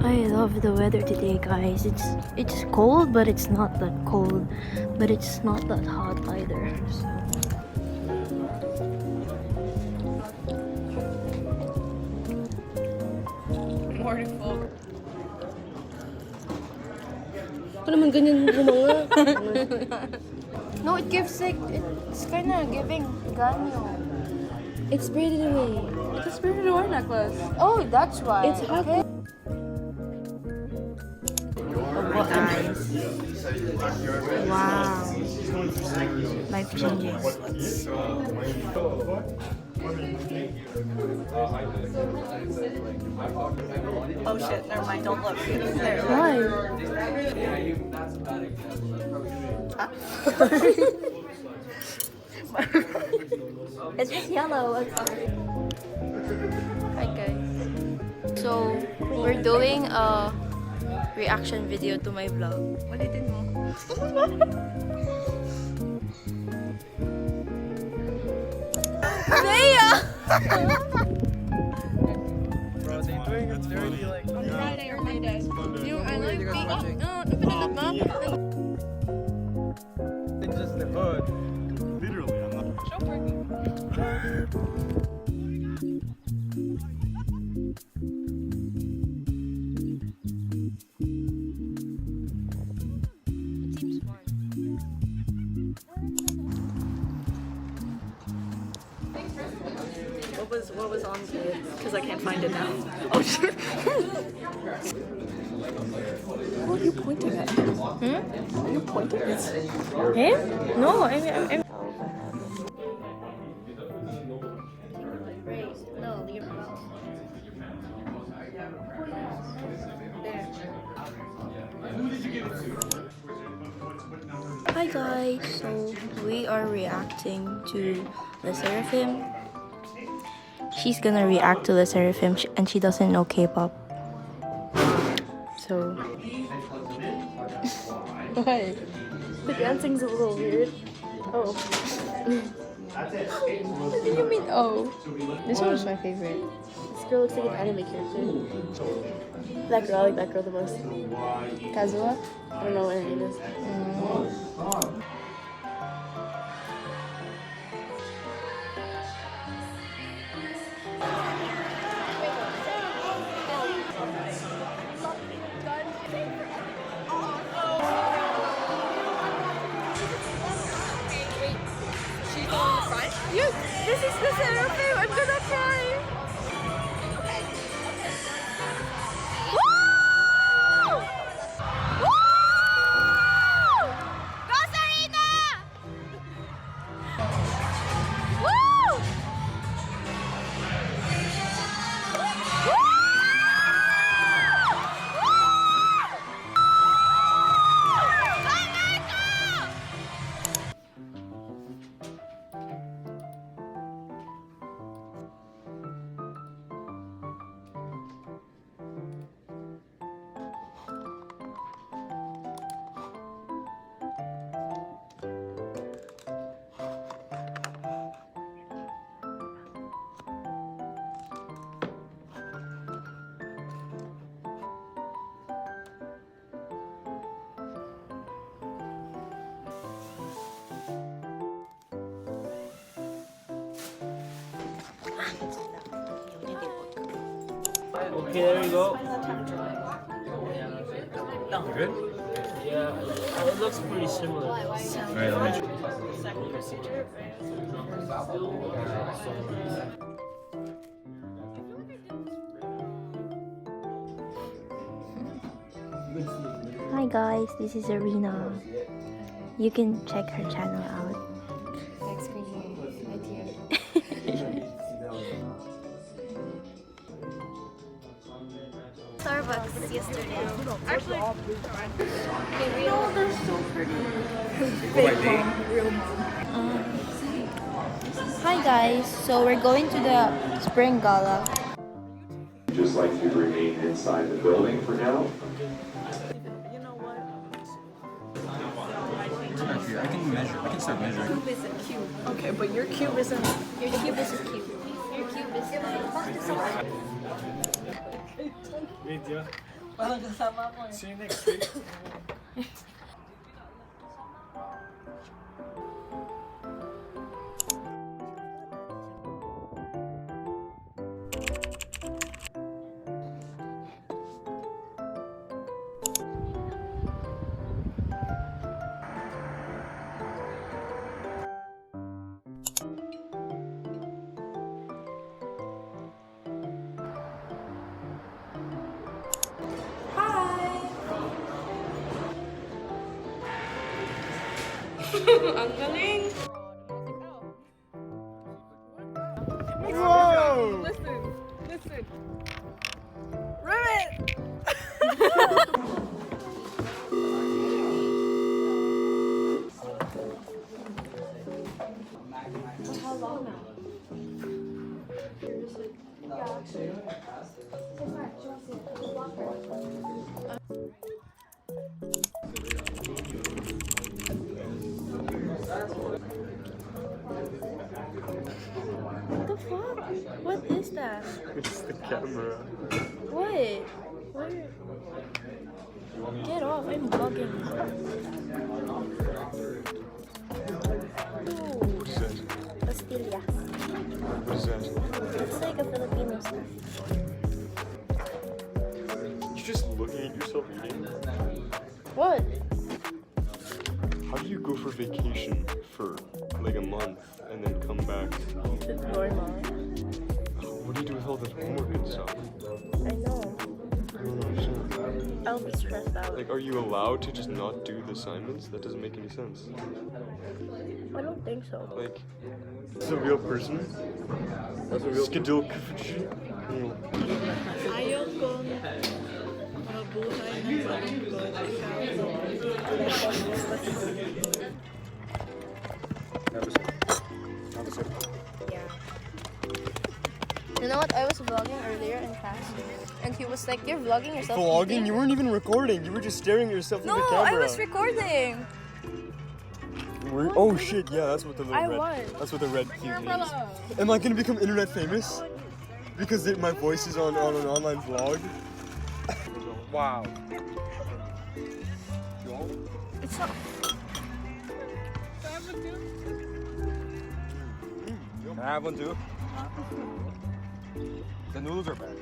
I love the weather today, guys. It's cold, but it's not that cold, but it's not that hot either. So. No, it gives like it's kind of giving ganyo. It's braided away. It's braided away necklace. Oh, that's why. It's hot. Okay. Eyes. Wow. Life changing. Oh shit, never mind, don't look. There. Why? It's just yellow. Hi guys. So we're doing a reaction video to my vlog. Ulitin mo. Leia! Bro, they doing it dirty like On Friday or Monday. You are like you guys watching? It's just the hood. Literally, I'm not. Show parking. What was on it? Because I can't find it now. Oh shit. Who are you pointing at? Are you pointing at? Him? No, I'm No, you're Hi guys, so we are reacting to the Seraphim. She's gonna react to the Seraphim and she doesn't know K-pop. So Why? The dancing's a little weird. Oh. What do you mean, oh? this one was my favorite. This girl looks like an anime character. That girl, I like that girl the most. Kazuha? I don't know what her name is. This is the Seraphim! I'm gonna cry! Woo! Woo! Go Sarina! Woo! Okay, there you go. Good? Yeah, it looks pretty similar. Alright, let me Hi guys, this is Arena. You can check her channel out. Next screen right here. Starbucks yesterday. Actually, No, they're so pretty. Hi guys, so we're going to the spring gala. Just like to remain inside the building for now. I can measure. I can start measuring. okay, but your cube isn't. Your cube is cute. Your cube is Video. See you next week. Ang galing! Whoa! Listen. Ribbit! How long now? What the fuck? What is that? It's the camera. What? Where? Get off, I'm vlogging. What is that? Pastillas. What is that? It's like a Filipino stuff. You're just looking at yourself eating? What? How do you go for vacation for like a month and then come back? It's normal. What do you do with all the homework and stuff? I know. I don't understand. I'll be stressed out. Like, are you allowed to just not do the assignments? That doesn't make any sense. I don't think so. Like, this is a real person. That's a real Skidilk. Ayokong mabuhay ng malungkot Yeah. You know what? I was vlogging earlier in class, and he was like, "You're vlogging yourself." Vlogging? eating?" You weren't even recording. You were just staring at yourself No, in the camera. I was recording. Oh shit! Yeah, that's what the little I red. was. That's what the red cube means. Am I gonna become internet famous? Because my voice is on an online vlog. Wow. It's not. Can I have one too? The noodles are bad.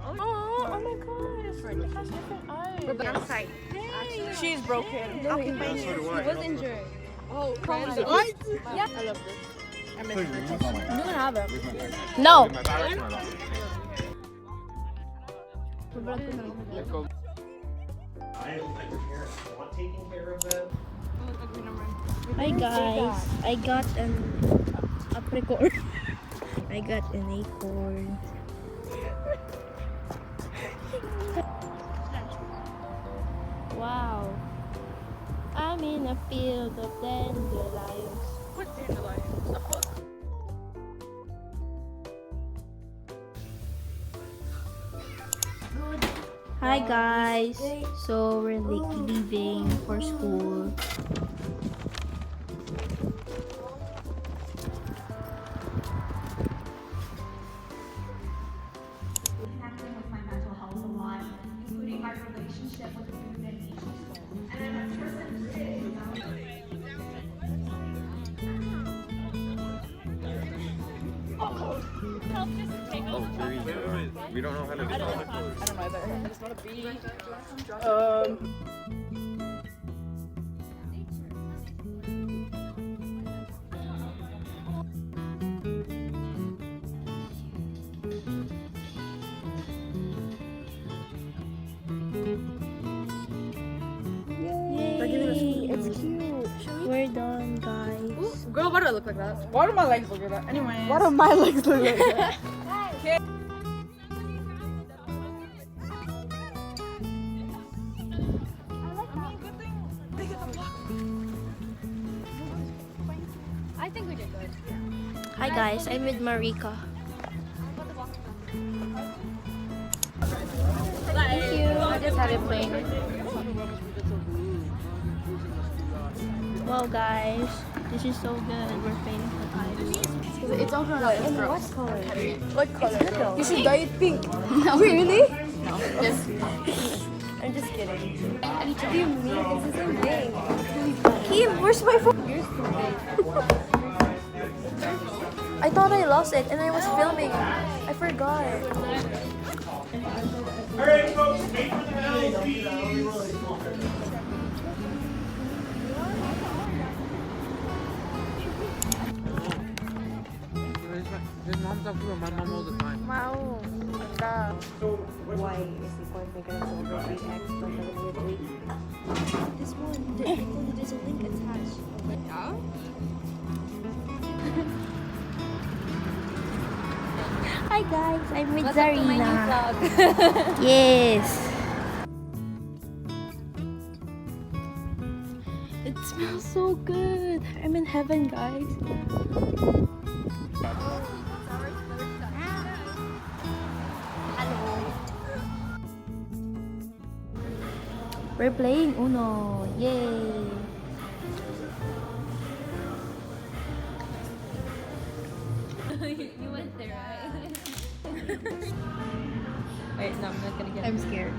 Oh my gosh! It has different eyes. outside. She's broken. So do I. was injured. Oh, what? Yeah. I love this. You can have it. No. Hi guys, I got an apricorn. I got an acorn. Wow. I'm in a field of dandelions. What dandelions? Hi guys. So we're leaving for school. Impacting with my mental health a lot, including my relationship with food and eating. And I'm a person Oh, we don't know how to do I don't know either. I just want to be. Yay! It's cute. We're done, guys. Girl, why do I look like that? Why do my legs look like that? Anyway. Why do my legs look like that? guys, I'm with Marika. Thank you. I just had it plain. Wow guys, this is so good. We're paying for time. It's also not In what color? What color? You should dye it pink. No. Really? No, just I'm just kidding. what do you mean? It's the same thing. Kim, where's my phone? Yours too big. I thought I lost it and I was filming. I forgot. Alright folks, wait for the bell, please. His mom talks to my mom all the time. Wow. Why is the point maker so over 3x plus 7 with 3? This one, there's a link attached. Yeah? Hi guys, I'm with Welcome to my new Zarina. vlog. Yes. It smells so good. I'm in heaven, guys. We're playing Uno. Yay. You went there, right? Wait, no, I'm not gonna get it. I'm scared.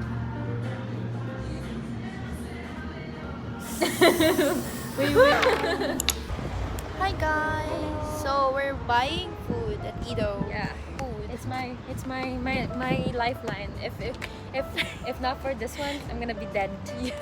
Hi guys. So we're buying food at Ido. Yeah. Food. It's my lifeline. If not for this one, I'm gonna be dead. Yeah.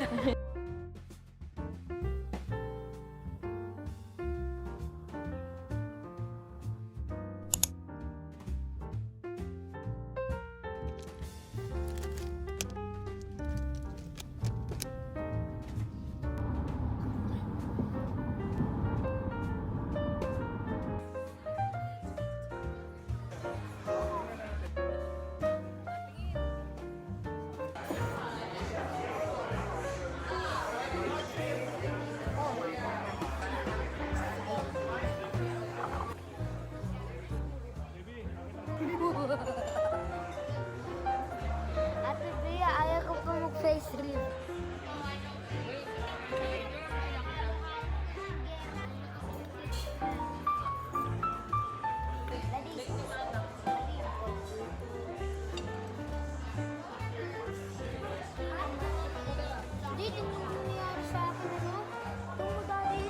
Ate Bea, ayaw ko pa mag-face reveal. Dito mo nangyayari sa akin, ano? Tungo dahil.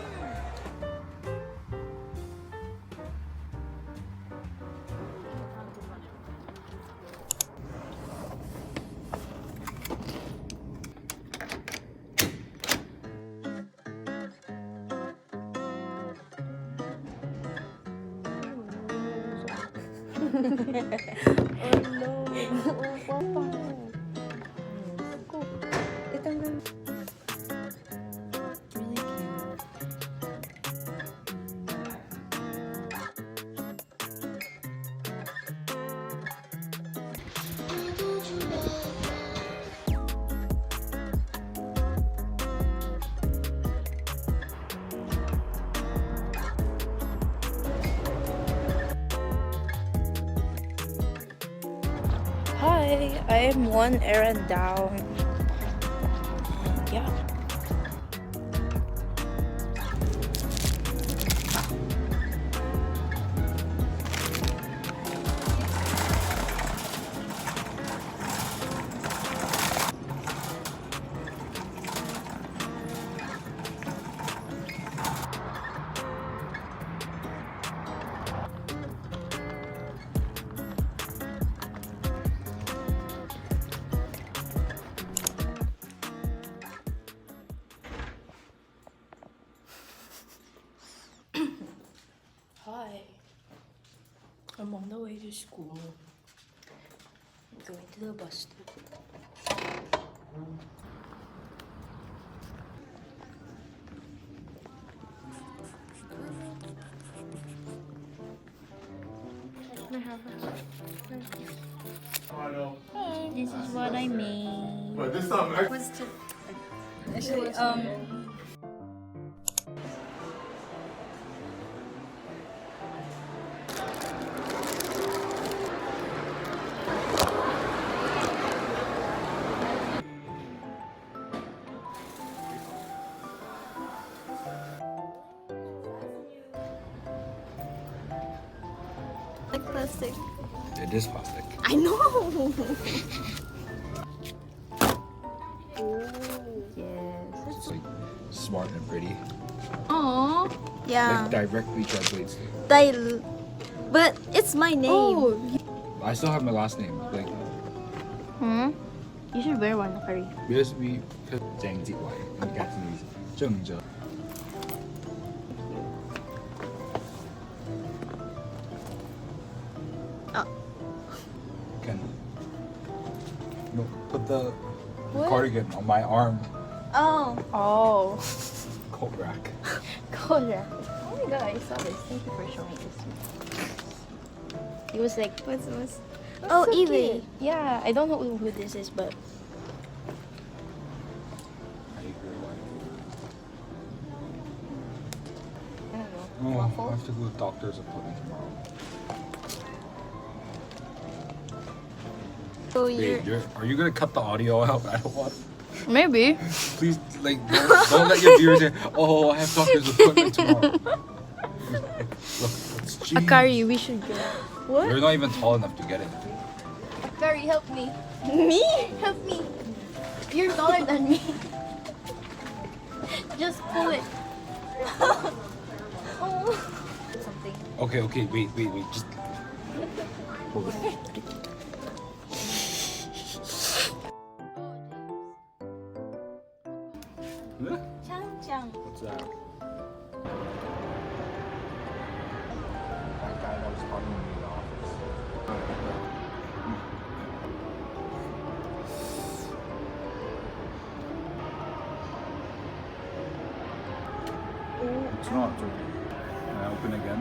Hi, I am one errand down. And yeah. Hi. I'm on the way to school. I'm going to the bus stop. This is what I made. But this time, I Actually, plastic. It is plastic. I know. Yes. It's like smart and pretty. Aww. Yeah. Like directly translates. But it's my name. Oh. I still have my last name. Like You should wear one, Kari. because we Zhang Jiwai in Cantonese. 正着. Can no put the cardigan on my arm. Oh. Oh. Coat rack. Kodak. Oh my god, I saw this. Thank you for showing this to me. It was like, What's oh, so Ely. cute. Yeah, I don't know who this is, but I don't know. Oh, Waffle? I have to go to the doctor's appointment tomorrow. So Wait, are you gonna cut the audio out? I don't want. Maybe. Please, like, don't let your viewers say, "Oh, I have doctor's appointment tomorrow." Look, it's cheese. Akari, we should go. You're not even tall enough to get it. Akari, help me. Me? Help me. You're taller than me. Just pull it. Oh. Something. Okay, wait, just. Hold it. Huh? Chang. What's that? That guy that was talking to me in the office. It's not, it's okay. Can I open again?